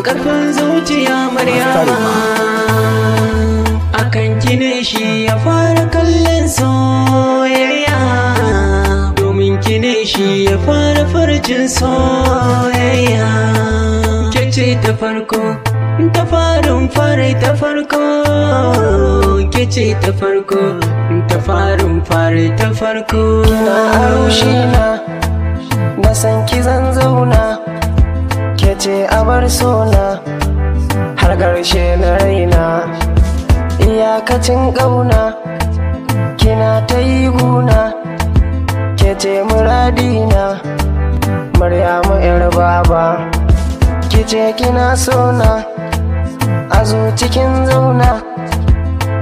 karfin zuciya Maryama akan kine shi ya fara kallon soyayya domin kine shi ya fara farcin soyayya kece ta farko ta farin fari ta farko kece ta farko ta farin fari ta farko kina arushi na san ki zan zauna kece abar sona har ƙarshe na raina iyakacin ƙauna kina ta yi guna kece muradina Maryamu yar baba kice kina sona a cikin zauna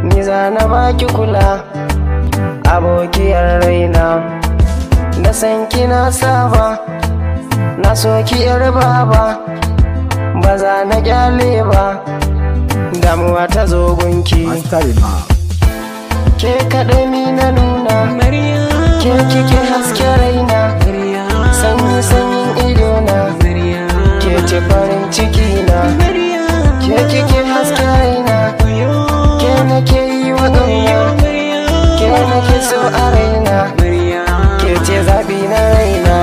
ni za na baki kula abokiyar raina da san kina saba na so ki yar baba ba za na kyale ba damuwa ta zo gunki ke kaɗai ni na nuna ke kike haske raina sanyi sanyin idona ke ce farin ciki na ke kike haske raina ke nake yi wa ƙauna ke nake so a raina ke ce zaɓi na raina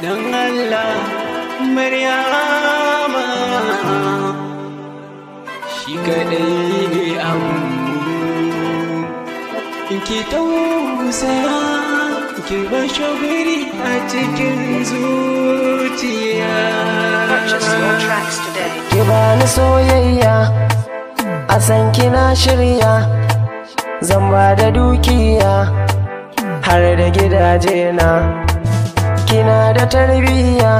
don Allah Maryama shi kaɗai ne abu ki tausaya ki bashe guri a cikin zuciya ki bani soyayya a san kina shirya zan ba da dukiya har da gidaje na kina da tarbiyya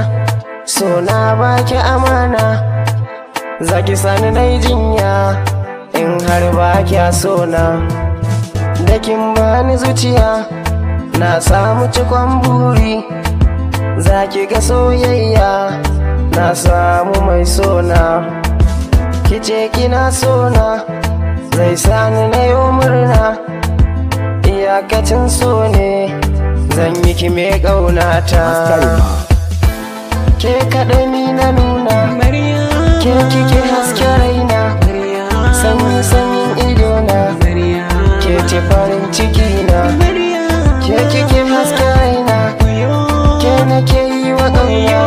so na baki amana zaki sani na jinya in har ba kya so na da kin bani zuciya na samu cikon buri zaki ga soyayya na samu mai sona kice kina sona zai sani na yi murna iyakacin so ne zan yi ki mai ƙaunata ke kaɗai ni na nuna ke kike haske raina sanyi sanyin idona ke ce farin ciki na ke kike haske raina ke nake yi wa ƙauna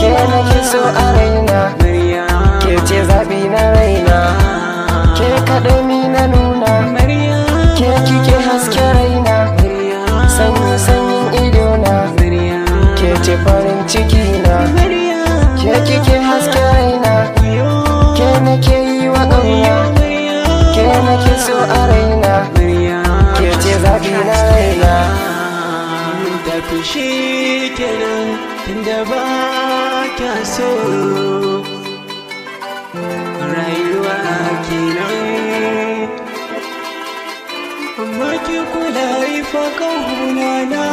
ke nake so a raina ke ce zaɓi na raina ke kaɗai ni na nuna ke kike haske raina sanyi sanyin idona ke ce farin ciki na ke kike haske raina ke nake yi wa ƙauna ke nake so a raina ke ce zaɓi na raina tafi shi kenan tunda ba kya so rayuwa kenan amma ki kula ifa kauna na